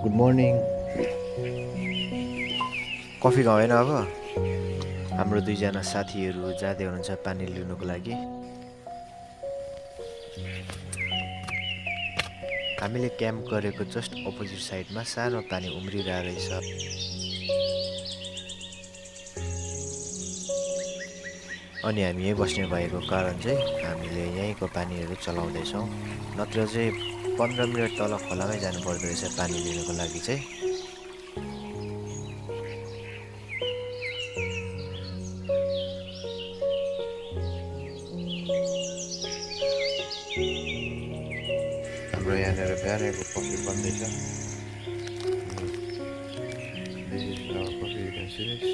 Good morning. Coffee खाएन अब हाम्रो दुईजना साथीहरू जाँदै हुनुहुन्छ पानी लिनुको लागि। हामीले क्याम्प गरेको जस्ट अपोजिट साइडमा सानो पानी उम्रिरहेको रहेछ। अनि हामी यहीँ बस्ने भएको कारण चाहिँ हामीले यहीँको पानीहरू चलाउँदैछौँ, नत्र चाहिँ 15 मिनट तल खोलामै जानु पर्दो रहेछ पानी लिनुको लागि चाहिँ। हाम्रो यहाँनिर बिहानको coffee बन्दैछ। This is our coffee, you can see this.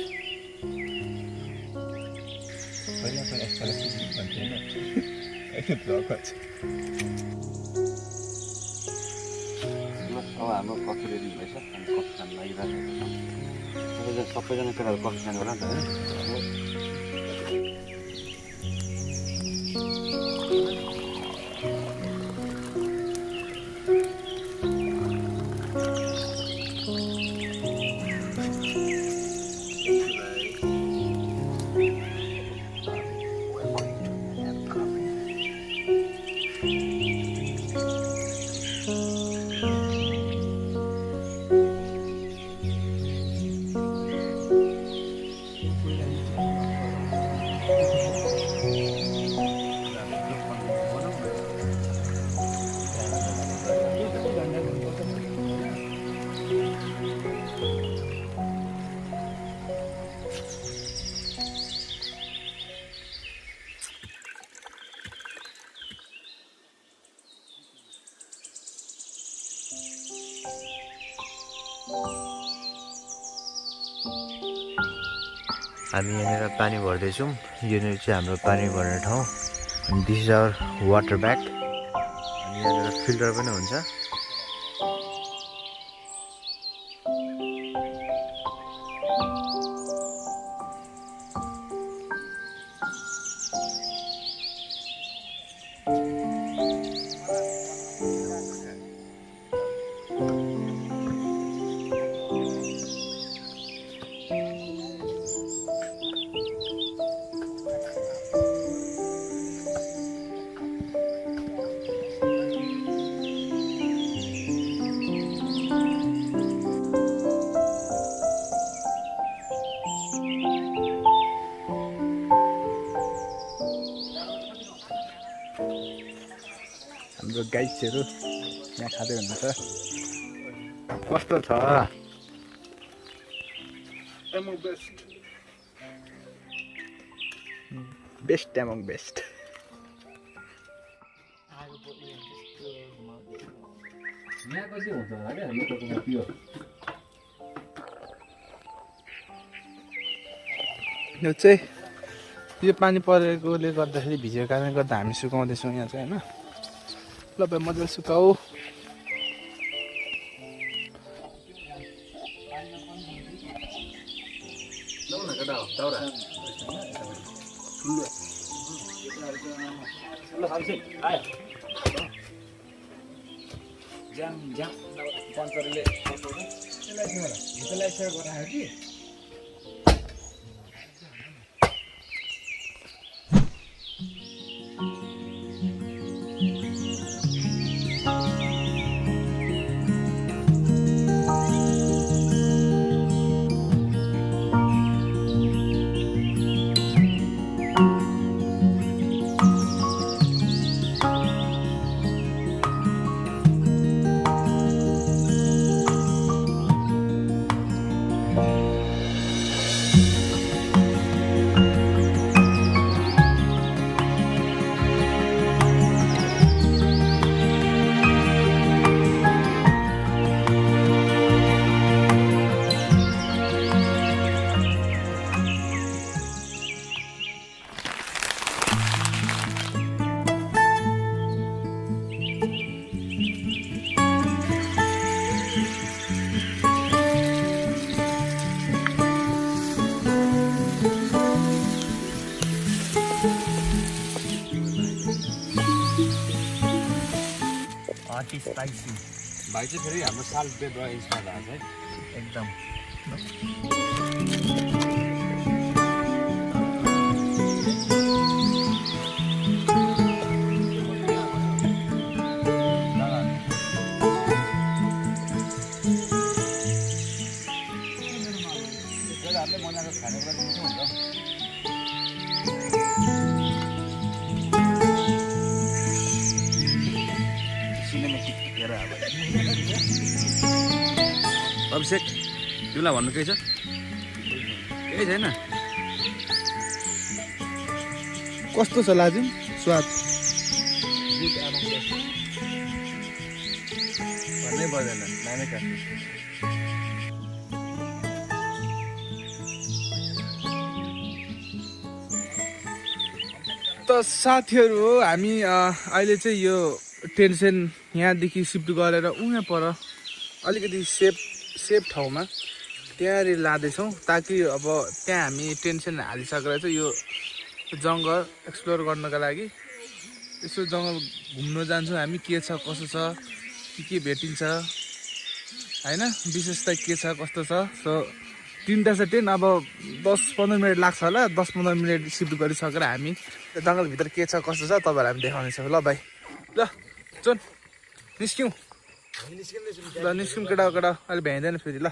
पहिला त यस्तो भन्थेन अहिले ब्लक छ। अब हाम्रो कफी रेडी हुँदैछ, हामी कफी खान लागिरहेको छ। सबैजना केटाहरू कफी खानु होला नि त। हामी यहाँनिर पानी भर्दैछौँ। यहाँनिर चाहिँ हाम्रो पानी भर्ने ठाउँ। अनि this is our water bag. अनि यहाँनिर फिल्टर पनि हुन्छ। हाम्रो गाइड्सहरू यहाँ खाँदै हुनुहुन्छ। कस्तो छ? Best among best. यो चाहिँ यो पानी परेकोले गर्दाखेरि भिजेको कारणले गर्दा हामी सुकाउँदैछौँ यहाँ चाहिँ होइन। ल भाइ मजाले सुकाऊ। Spicy. भाइ चाहिँ फेरि हाम्रो साल बेड र इन्स्पायर भएको छ है एकदम हामीले मनाएको खानेकुरा मिठो हुन्छ सिनेमेटिक हेर अब अभिषेक तिमीलाई भन्नु केही छ केही छैन कस्तो छ लाजिम स्वाद भन्नै पर्दैन नामै काफी त साथीहरू हो हामी अहिले चाहिँ यो टेन्सन यहाँदेखि सिफ्ट गरेर उहाँ पर अलिकति सेफ ठाउँमा त्यहाँनिर लाँदैछौँ ताकि अब त्यहाँ हामी टेन्सन हालिसकेर चाहिँ यो जङ्गल एक्सप्लोर गर्नको लागि यसो जङ्गल घुम्न जान्छौँ हामी के छ कसो छ के भेटिन्छ होइन विशेषता के छ कस्तो छ सो 3टा छ टेन अब 10-15 मिनट लाग्छ होला 10-15 मिनट सिफ्ट गरिसकेर हामी जङ्गलभित्र के छ कस्तो छ तपाईँहरू हामी देखाउनेछौँ ल भाइ ल चुन निस्क्यौँ ल निस्क्यौँ केटा अहिले भ्याइँदैन फेरि ल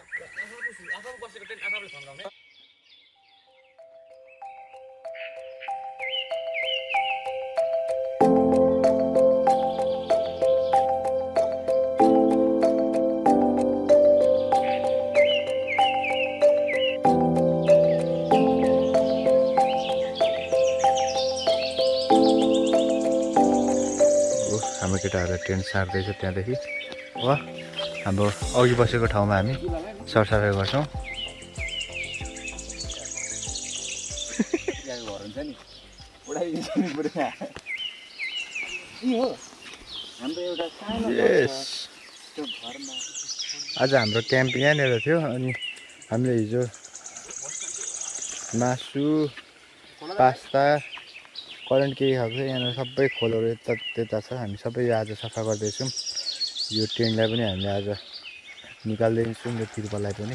हाम्रो केटाहरूले टेन्ट सार्दैछ त्यहाँदेखि वा हाम्रो अघि बसेको ठाउँमा हामी सरसफाइ गर्छौँ आज हाम्रो क्याम्प यहाँनिर थियो अनि हामीले हिजो मासु पास्ता करेन्ट केही खाएको छ यहाँनिर सबै खोलहरू यता त्यता छ हामी सबै आज सफा गर्दैछौँ यो टेन्टलाई पनि हामीले आज निकाल्दैछौँ यो तिर्पललाई पनि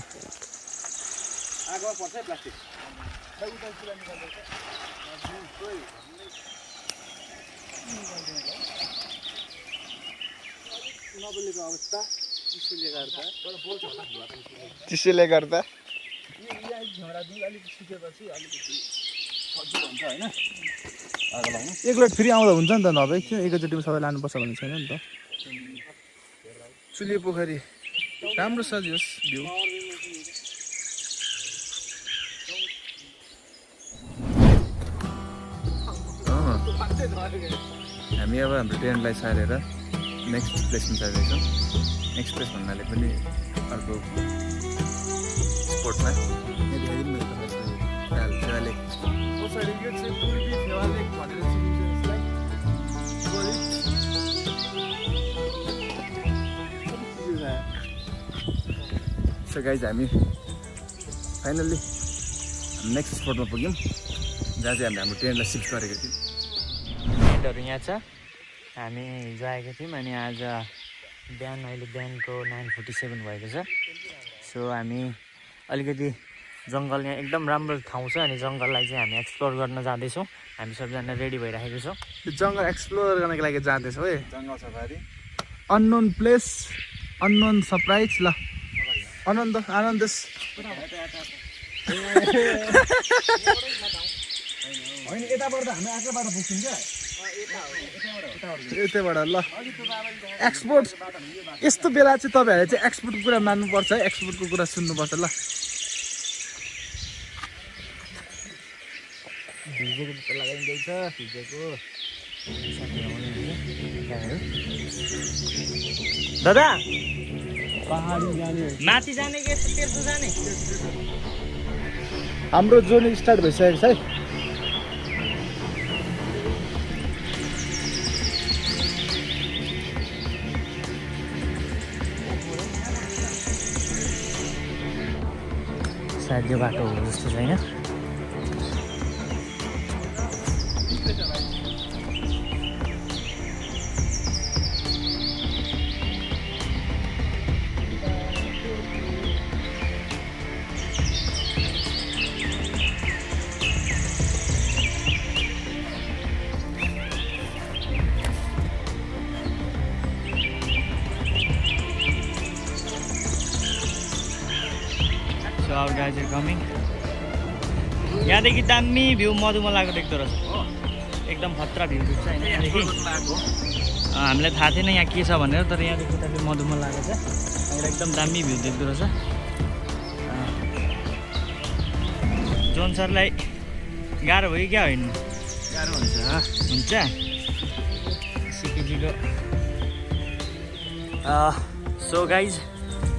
चिसोले गर्दा एकलोट फेरि आउँदा हुन्छ नि त नभए त्यो एकैचोटिमा सबै लानुपर्छ भन्ने छैन नि त चुले पोखरी राम्रो सजियोस् भ्यू हामी अब हाम्रो टेन्टलाई सारेर नेक्स्ट प्लेसमा जाँदैछौँ नेक्स्ट प्लेस भन्नाले पनि अर्को स्पोर्टमा सो गाइज हामी फाइनल्ली नेक्स्ट स्पोर्टमा पुग्यौँ जहाँ चाहिँ हामीले हाम्रो टेन्टलाई सिफ्ट गरेको थियौँ टेन्टहरू यहाँ छ हामी हिजो आएको थियौँ अनि आज अहिले बिहानको 9:47 भएको छ सो हामी अलिकति जङ्गल यहाँ एकदम राम्रो ठाउँ छ अनि जङ्गललाई चाहिँ हामी एक्सप्लोर गर्न जाँदैछौँ हामी सबजना रेडी भइराखेको छौँ यो जङ्गल एक्सप्लोर गर्नको लागि जाँदैछौँ है जङ्गल safari unknown place unknown surprise ल आनन्द होइन यताबाट हामी आगैबाट पुग्छौँ क्या यतैबाट ल एक्सपोर्ट यस्तो बेला चाहिँ तपाईँहरूले चाहिँ एक्सपोर्टको कुरा मान्नुपर्छ है एक्सपोर्टको कुरा सुन्नुपर्छ ल भिजेको जस्तो लगाइँदैछ भिजेको दादा माथि जाने कि यस्तो तेर्सो जाने हाम्रो जोर्नी स्टार्ट भइसकेको छ है सायद यो बाटो हो जस्तो छैन आवर गाइज आर कमिङ। यहाँदेखि दामी भ्यू मधुमलाको देख्दो रहेछ, एकदम खतरा भ्यू देख्छ होइन यहाँदेखि। हामीलाई थाहा थिएन यहाँ के छ भनेर, तर यहाँदेखि त मधुमलाको छ, एउटा एकदम दामी भ्यू देख्दो रहेछ। जोन सरलाई गाह्रो भयो क्या होइन? गाह्रो हुन्छ। सिकेजीको सो गाइज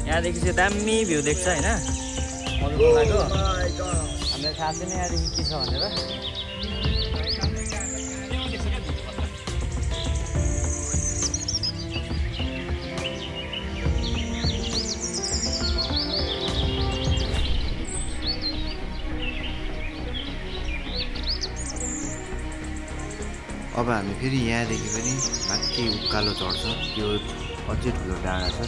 यहाँदेखि चाहिँ दामी भ्यू देख्छ होइन मधुमलाको। हामीलाई थाहा छैन यहाँदेखि के छ भनेर। अब हामी फेरि यहाँदेखि पनि माथि उकालो चढ्छ, त्यो अझै ठुलो डाँडा छ,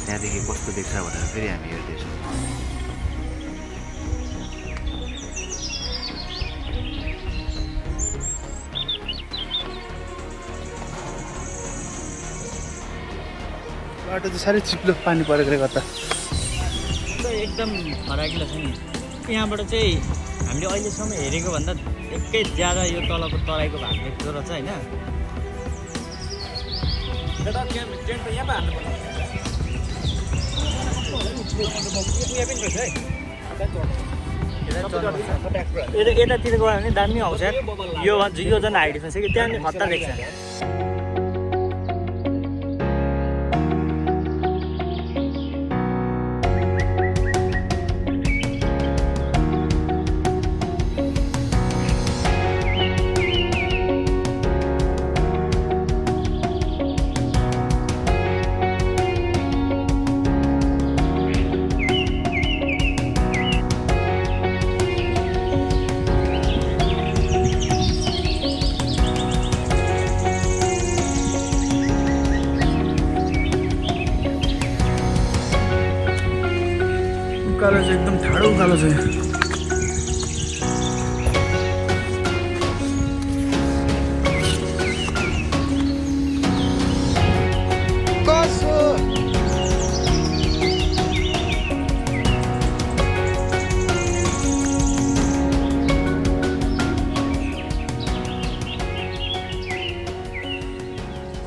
त्यहाँदेखि कस्तो देख्छ भनेर फेरि हामी हेर्दैछौँ। बाटो चाहिँ साह्रै चिप्लो पानी परेकोले गर्दा। एकदम फराकिलो छ नि। यहाँबाट चाहिँ हामीले अहिलेसम्म हेरेको भन्दा एकै ज्यादा यो तलको तराईको भाग देख्दो रहेछ होइन। यतातिर गयो भने दामी आउँछ यो झन् हाइटमा छ कि त्यहाँनिर खतरा देख्छ। उकालो चाहिँ एकदम ठाडो उकालो छ यहाँ।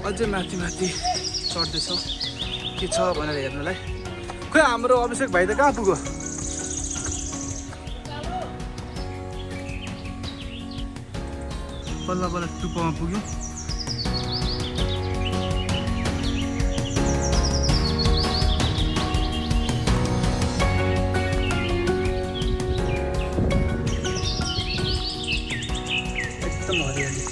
अझै माथि माथि चढ्दैछौँ के छ भनेर हेर्नुलाई। खोइ हाम्रो अभिषेक भाइ त कहाँ पुग्यो? बल्ल बल्ल टुप्पोमा पुग्यो। एकदम हरियाली।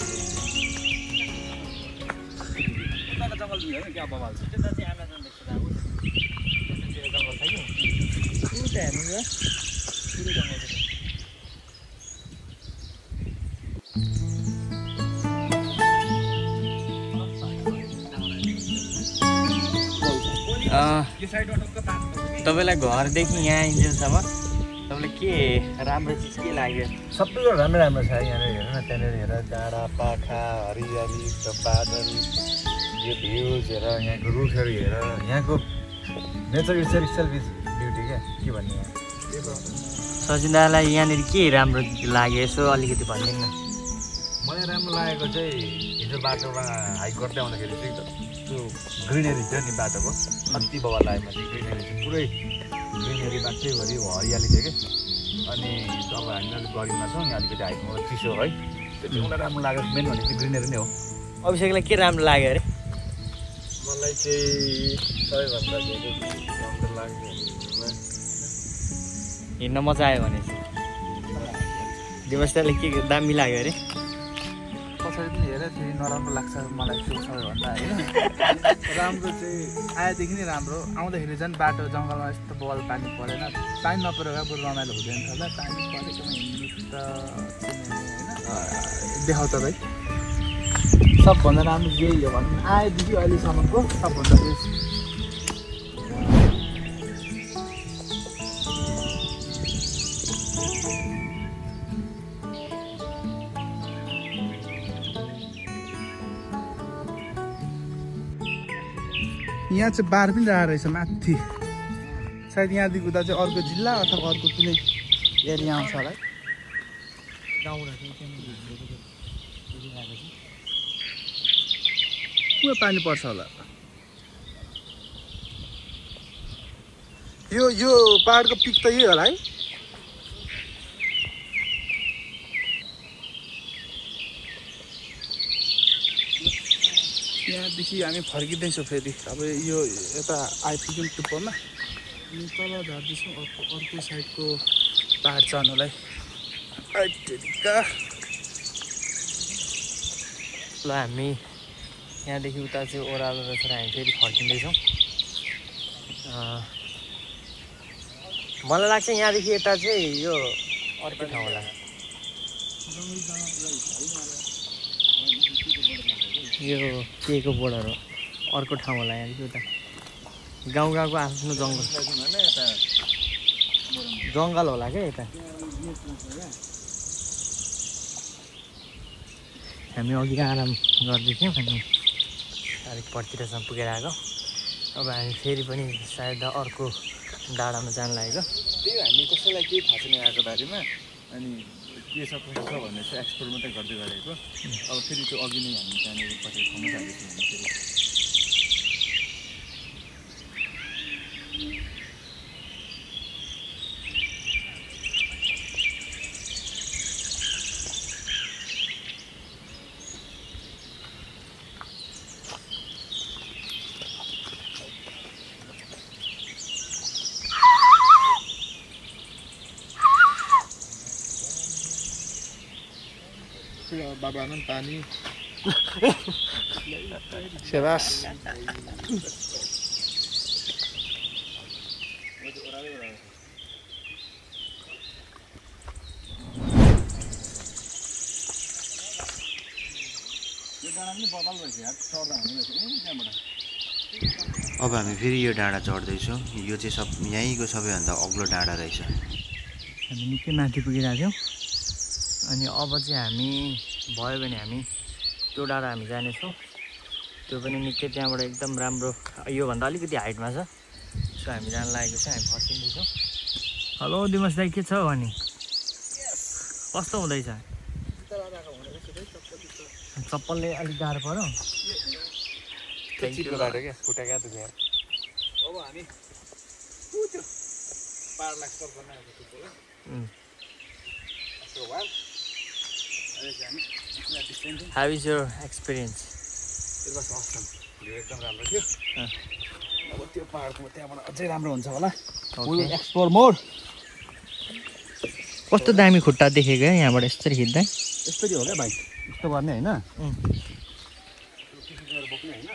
तपाईँलाई घरदेखि यहाँ इन्जेलसम्म तपाईँलाई के राम्रो चिज के लाग्यो? सबै कुरो राम्रो राम्रो छ यहाँनिर। हेर न, त्यहाँनिर हेर, डाँडा पाखा हरियाली, बादल, यो भ्युज हेर, यहाँको रुखहरू हेर, यहाँको नेचर इट्सेल्फ इज ब्युटी क्या, के भन्ने यहाँ। सचिन्दालाई यहाँनिर के राम्रो लाग्यो यसो अलिकति भनिदिनु न। मलाई राम्रो लागेको चाहिँ हिजो बाटोमा हाइक गर्दै आउँदाखेरि चाहिँ त्यो ग्रिनेरी थियो नि बाटोको, कति बवाल लाग्यो मलाई। ग्रिनेरी चाहिँ पुरै ग्रिनेरी बाटैभरि हरियाली थियो कि। अनि अब हामी अलिक गरीबमा छौँ, यहाँ अलिकति हाइकमा चिसो है, त्यो चाहिँ मलाई राम्रो लाग्यो। मेन भने चाहिँ ग्रिनेरी नै हो। अभिषेकलाई के राम्रो लाग्यो अरे? मलाई चाहिँ सबैभन्दा धेरै राम्रो लाग्यो हिँड्न मजा आयो भनेपछि दिवसलाई के दामी लाग्यो अरे? पछाडि पनि हेरेँ फेरि नराम्रो लाग्छ मलाई त्यो सबैभन्दा होइन। राम्रो चाहिँ आएदेखि नै राम्रो। आउँदाखेरि झन् बाटो जङ्गलमा यस्तो बल पानी परेन, पानी नपरेर बरु रमाइलो हुँदैन होला। पानी परेकोमा हिँड्नु त होइन देखाउ त भाइ। सबभन्दा राम्रो यही हो भने आएदेखि अहिलेसम्मको सबभन्दा बेस्ट। यहाँ चाहिँ बार पनि रहेको रहेछ माथि, सायद यहाँदेखि उता चाहिँ अर्को जिल्ला अथवा अर्को कुनै एरिया आउँछ होला है। कुमा पानी पर्छ होला। यो पहाडको पिक त यही होला है। यहाँदेखि हामी फर्किँदैछौँ फेरि। अब यो यता आइपुग्यौँ टुप्पोमा अनि तल झर्दैछौँ अर्को साइडको पहाड चढ्नुलाई। ल हामी यहाँदेखि उता चाहिँ ओह्रालो रहेछ हामी फेरि फर्किँदैछौँ। मलाई लाग्छ यहाँदेखि यता चाहिँ यो अर्कै ठाउँ होला। यो के को बोर्डर हो, अर्को ठाउँ होला यहाँदेखि उता। गाउँ गाउँको आफ्नो जङ्गल होला क्या यता। हामी अघि आराम गर्दैथ्यौँ अनि अलिक पर्तिरसम्म पुगेर आएको। अब हामी फेरि पनि सायद अर्को डाँडामा जान लागेको। त्यही हामी कसैलाई केही थाहा छैन यहाँको बारेमा, अनि के छ कसो छ भन्ने चाहिँ एक्सप्लोर मात्रै गर्दै गरेको। अब फेरि त्यो अघि नै हामी त्यहाँनिर कतै ठाउँमा जाँदैछौँ हामी फेरि। बाबा आनन्द पानी सेबास। अब हामी फेरि यो डाँडा चढ्दैछौँ। यो चाहिँ यहीँको सबैभन्दा अग्लो डाँडा रहेछ। हामी निकै माथि पुगिरहेको थियौँ अनि अब चाहिँ हामी भयो भने हामी त्यो डाँडा हामी जानेछौँ। त्यो पनि निकै त्यहाँबाट एकदम राम्रो, योभन्दा अलिकति हाइटमा छ। सो हामी जान लागेको छ, हामी फर्किँदैछौँ। हेलो दिमस दाइ, के छ भने कस्तो हुँदैछ? चप्पलले अलिक गाह्रो पऱ्यो। चिप्लो बाटो क्या, खुट्टा क्या दुख्यो। अब हामी पाहाडलाई एक्सप्लोर गर्न आएको टुप्पोलाई। How is your experience? It was awesome. View एकदम राम्रो थियो। अब त्यो पाहाडको त्यहाँबाट अझै राम्रो हुन्छ होला। We'll explore more. कस्तो दामी खुट्टा देखेको क्या यहाँबाट यसरी खिच्दा। यस्तरी हो क्या भाइ, यस्तो गर्ने होइन।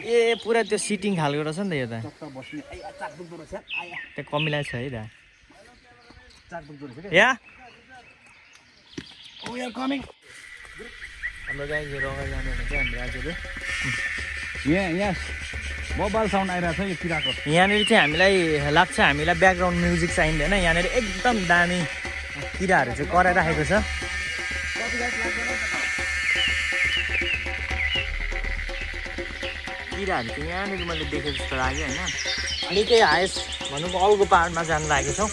ए पुरा त्यो सिटिङ खालको रहेछ नि त यो त। चक्का बस्ने चाक दुख्दो रहेछ। त्यो कमिला छ है दा। चाक दुख्दो रहेछ या We are coming. हाम्रो गाईहरू अगाडि जानु भने चाहिँ हाम्रो राजुहरू यहाँ मोबाइल साउन्ड आइरहेको छ यो किराको। यहाँनिर चाहिँ हामीलाई लाग्छ हामीलाई ब्याकग्राउन्ड म्युजिक चाहिँदैन। यहाँनिर एकदम दामी किराहरू चाहिँ कराइराखेको छ। किराहरू चाहिँ यहाँनिर मैले देखेँ जस्तो लाग्यो होइन। निकै हाइस्ट भनौँ अरूको पाहाडमा जानु लागेको छौँ।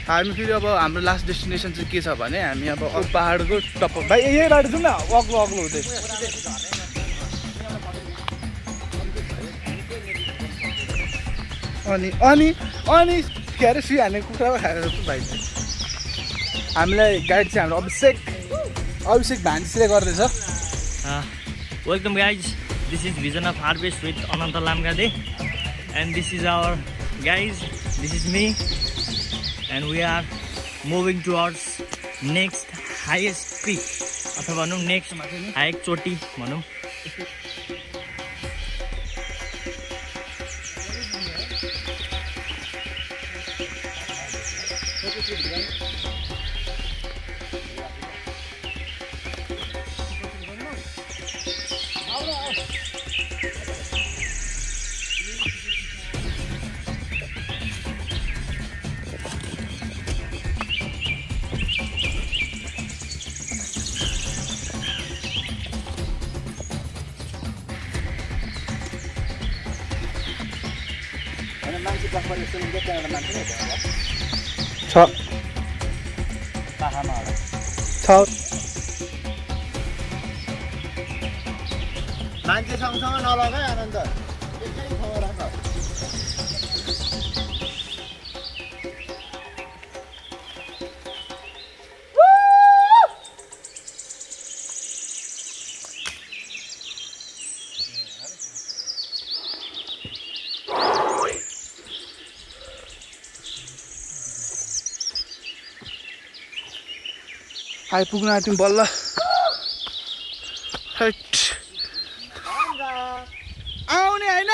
हामी फेरि अब हाम्रो लास्ट डेस्टिनेसन चाहिँ के छ भने हामी अब पाहाडको टप्पो भाइ यही बाटो जाउँ न, अग्लो अग्लो हुँदै। अनि के अरे सुई हाल्ने कुखुरा खाएर भाइ हामीलाई गाइड चाहिँ हाम्रो अभिषेक भान्जीले गर्दैछ। Welcome guys, this is vision of harvest with Anant Lamgade and this is our guys, this is me and we are moving towards next highest peak अथवा भनौँ नेक्स्ट हाइक चोटी भनौँ। होइन मान्छे बस्ने सुनिन्छ त्यहाँबाट मान्छे नै होला छ पाखामा होला छ मान्छे सँगसँग नलगाइ आनन्द एकै ठाउँमा राख आइपुग्न आँट्यौँ बल्ल हैट आउने होइन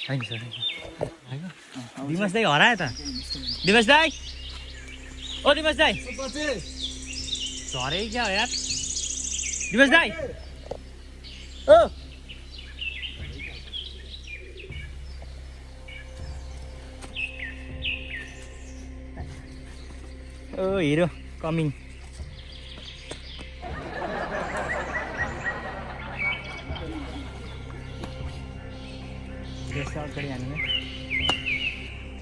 होइन सर दिमास दाई हरायो त दिमास दाई ओ दिमास दाई झरे क्या हो यार दिमास दाई ओ ओ हिरो कमिङ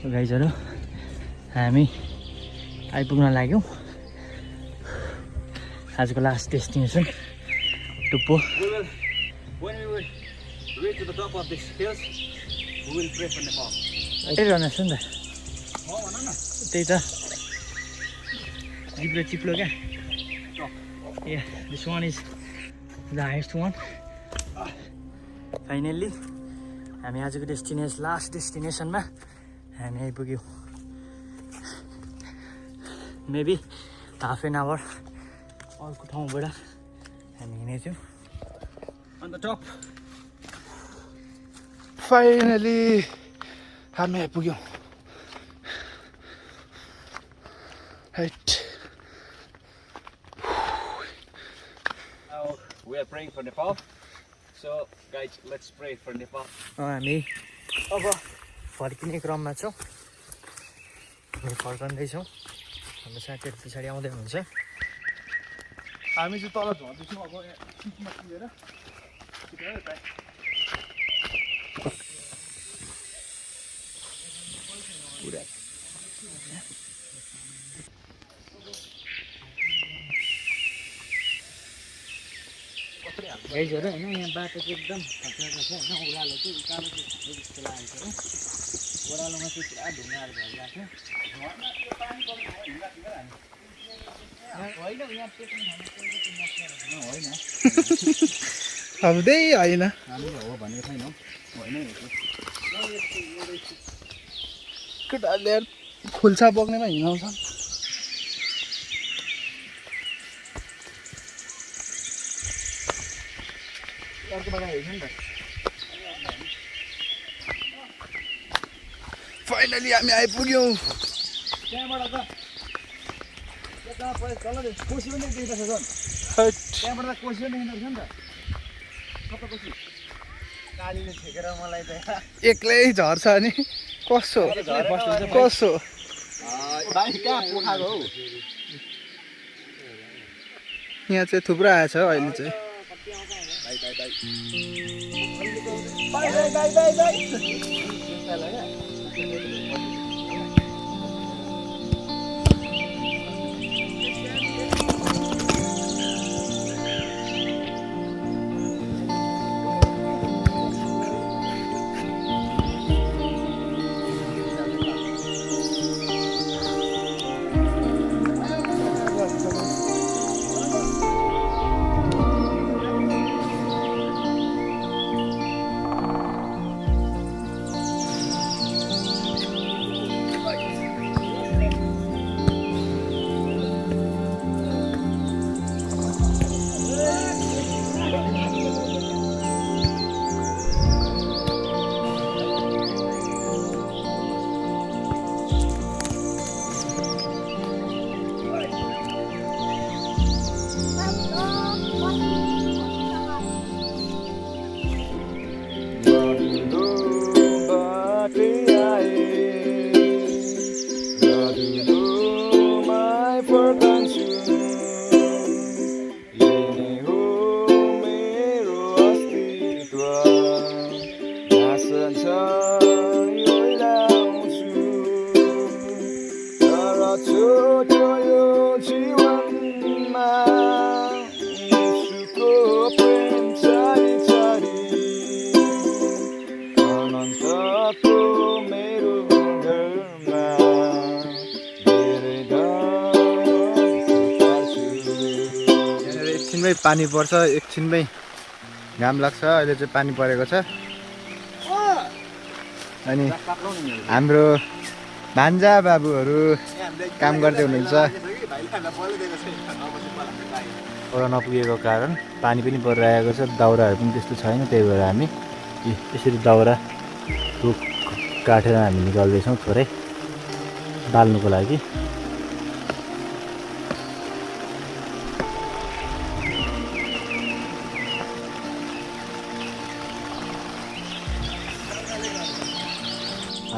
गाइजहरू हामी आइपुग्न लाग्यौँ आजको लास्ट डेस्टिनेसन टुप्पो When we will reach to the top of these hills, we will pray for Nepal. रहनेछ नि त त्यही त जिप्लो चिप्लो क्या ए this one is the highest one finally हामी आजको लास्ट डेस्टिनेसनमा हामी आइपुग्यौँ मेबी हाफ एन आवर अर्को ठाउँबाट हामी हिँडेथ्यौँ On the top. फाइनली हामी आइपुग्यौँ हैट Now we are praying for Nepal. So guys, let's pray for Nepal. हामी अब फर्किने क्रममा छौँ हामी फर्कँदैछौँ हाम्रो साथीहरू पछाडि आउँदै हुन्छ हामी चाहिँ तल झर्दैछौँ अब सिटमा पुगेर गाइजहरू होइन यहाँ बाटो चाहिँ एकदम खतराको छ होइन ओह्रालो चाहिँ उकालो चाहिँ खतरा जस्तो लागेको छ हो ओह्रालोमा चाहिँ पुरा ढुङ्गाहरू भइरहेको होइन यहाँ पेट्रोल होइन अब त्यही होइन हामीले हो भनेको छैनौँ होइन केटाहरूले खुल्सा बोक्नेमा हिँडाउँछन् फाइनली हामी आइपुग्यौँ त्यहाँबाट त कोसी पनि देखिरहेको छ हैट त्यहाँबाट त कोसी पनि देखिरहेको छ नि त कता कोसी कालीले छेकेर मलाई त एक्लै झर्छ अनि कसो कसो भाइ कहाँ पोखाको हौ यहाँ चाहिँ थुप्रो आएछ अहिले चाहिँ जान्छ ओइलाउँछु तर छोटो यो जीवनमा यीशुको प्रेम छाडी छाडी अनन्तको मेरो घरमा धेरै यहाँनिर एकछिनमै पानी पर्छ, एकछिनमै घाम लाग्छ। अहिले चाहिँ पानी परेको छ। अनि हाम्रो भान्जा बाबुहरू काम गर्दै हुनुहुन्छ। पर नपुगेको कारण पानी पनि परिरहेको छ, दाउराहरू पनि त्यस्तो छैन। त्यही भएर हामी यसरी दाउरा रुख काटेर हामी निकाल्दैछौँ थोरै बाल्नुको लागि।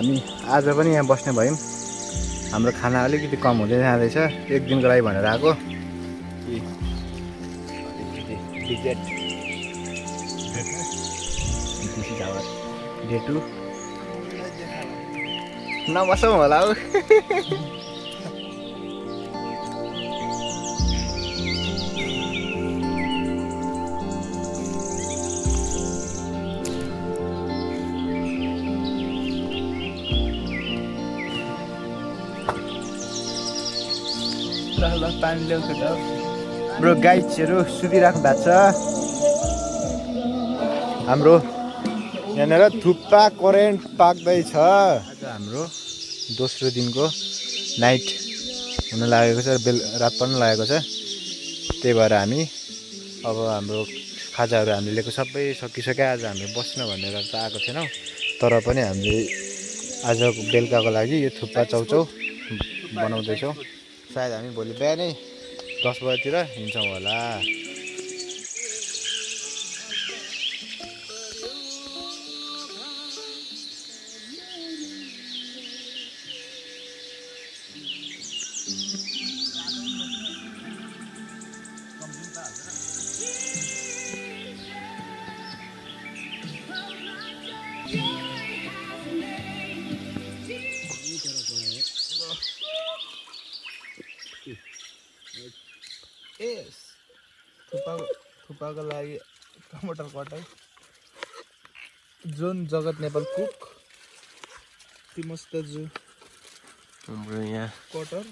हामी आज पनि यहाँ बस्ने भयौँ। हाम्रो खाना अलिकति कम हुँदै जाँदैछ। एक दिनको लागि भनेर आएको। डे 2 नबसौँ होला हौ। ल पानी ल्याउँछु त। हाम्रो गाइड्सहरू सुतिराख्नु भएको छ। हाम्रो यहाँनिर थुक्पा करेन्ट पाक्दैछ। आज हाम्रो दोस्रो दिनको नाइट हुन लागेको छ, रात पर्न लागेको छ। त्यही भएर हामी अब हाम्रो खाजाहरू हामीले लिएको सबै सकिसक्यो। आज हामी बस्न भनेर त आएको थिएनौँ, तर पनि हामीले आज बेलुकाको लागि यो थुक्पा चाउचाउ बनाउँदैछौँ। सायद हामी भोलि बिहानै 10 बजीतिर हिँड्छौँ होला। थुक्पाको लागि टमाटर कटाइ। जोन जगत नेपाल कुक तिमस दाजु हाम्रो यहाँ कटर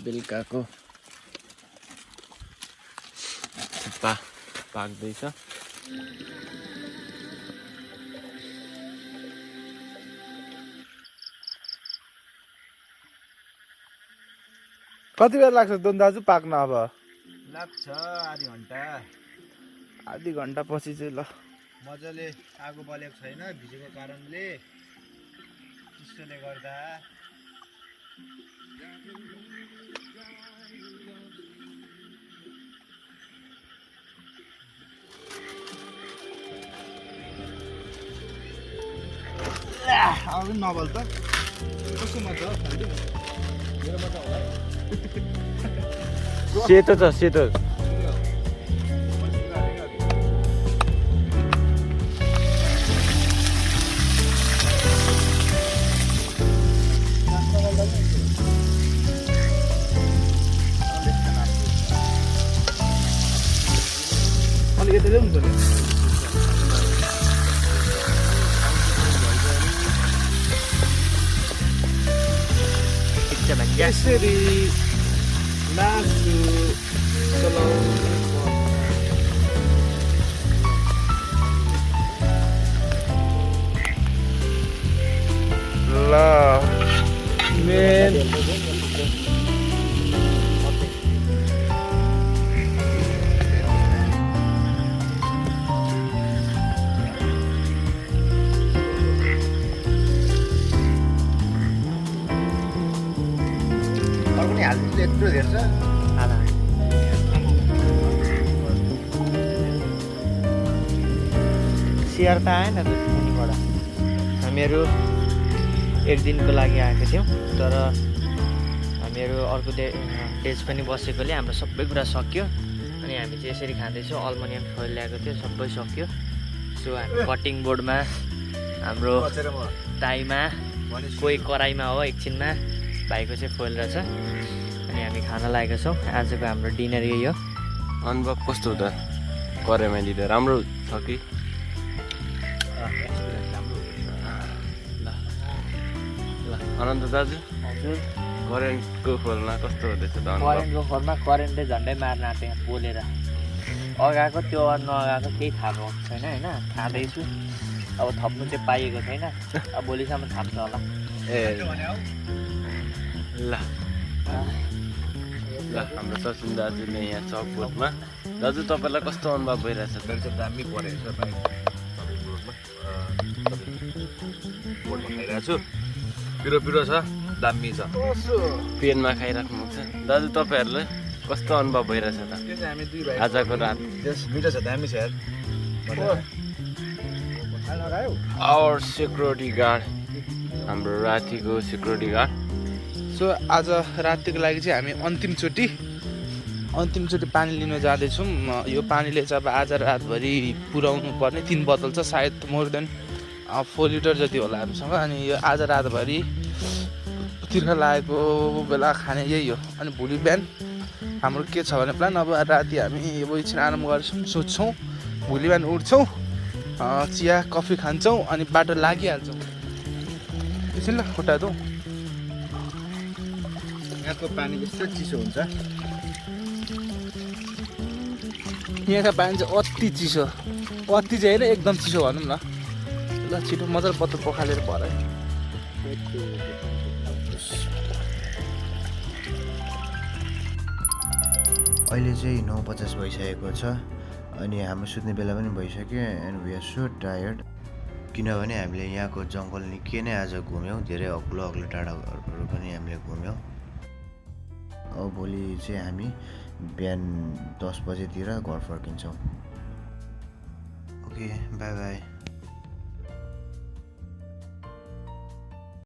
बेलुकाको थुक्पा पाक्दैछ। कति बेला लाग्छ दोन दाजु पाक्न? अब लाग्छ आधी घन्टा पछि चाहिँ ल। मजाले आगो बलेको छैन भिजेको कारणले, चिसोले गर्दा। आउनु नबल त कस्तो मजा हो खालि मेरो मजा होला। सेतो छ सेतो। अलिक यता ल्याउनु पर्यो। यसरी मासु ल मेन पनि हाल्नु यत्रो धेर छ। सियर त आएन त मुनिबाट। हामीहरू एक दिनको लागि आएको थियौँ, तर हामीहरू अर्को डेज पनि बसेकोले हाम्रो सबै कुरा सक्यो। अनि हामी चाहिँ यसरी खाँदैछौँ। अल्मुनियम फोइल ल्याएको थियो, सबै सक्यो। सो हामी कटिङ बोर्डमा हाम्रो ताईमा कोही कराईमा हो एकछिनमा भाइको चाहिँ फोइल रहेछ अनि हामी खाना लागेको छौँ आजको हाम्रो डिनर यही हो अनुभव कस्तो हुँदा कराईमा लिँदा राम्रो छ कि ल अनन्त दाजु हजुर करेन्टको खोलमा कस्तो हुँदैछ त अनुभव करेन्टको फोनमा करेन्टले झन्डै मार्न आँट्यो पोलेर अगाएको त्यो नअगाएको केही थाहा भएको छैन होइन खाँदैछु अब थप्नु चाहिँ पाइएको छैन अब भोलिसम्म थाप्छ होला ए ल ल हाम्रो सचिन दाजुले यहाँ चकबोर्डमा दाजु तपाईँलाई कस्तो अनुभव भइरहेछ त चाहिँ दामी परेको छ भाइ बोर्डमा खाइरहेको छु पिरो पिरो छ दामी छ पेनमा खाइराख्नु भएको छ दाजु तपाईँहरूलाई कस्तो अनुभव भइरहेछ त के चाहिँ हामी दुई भाइ आजको रात मिठो छ दामी छ यार आवर सेक्युरिटी गार्ड हाम्रो रातिको सेक्युरिटी गार्ड सो आज रातिको लागि चाहिँ हामी अन्तिमचोटि पानी लिन जाँदैछौँ यो पानीले चाहिँ अब आज रातभरि पुर्याउनु पर्ने 3 बोतल छ सायद मोर देन 4 लिटर जति होला हामीसँग अनि यो आज रातभरि तिर्खा लागेको बेला खाने यही हो अनि भोलि बिहान हाम्रो के छ भने प्लान अब राति हामी अब एकछिन आराम गर्छौँ सोध्छौँ भोलि बिहान उठ्छौँ चिया कफी खान्छौँ अनि बाटो लागिहाल्छौँ एकछिन ल खुट्टा दौ यहाँको पानी यस्तो चिसो हुन्छ यहाँका पानी चाहिँ अति चिसो अति चाहिँ होइन एकदम चिसो भनौँ न ल छिटो मजाले पत्तो पखालेर भरायो अहिले चाहिँ 9:50 भइसकेको छ अनि हाम्रो सुत्ने बेला पनि भइसक्यो and we are so tired किनभने हामीले यहाँको जङ्गल निकै नै आज घुम्यौँ धेरै अग्लो अग्लो टाढाहरू पनि हामीले घुम्यौँ अब भोलि चाहिँ हामी बिहान 10 बजेतिर घर फर्किन्छौँ ओके बाई बाई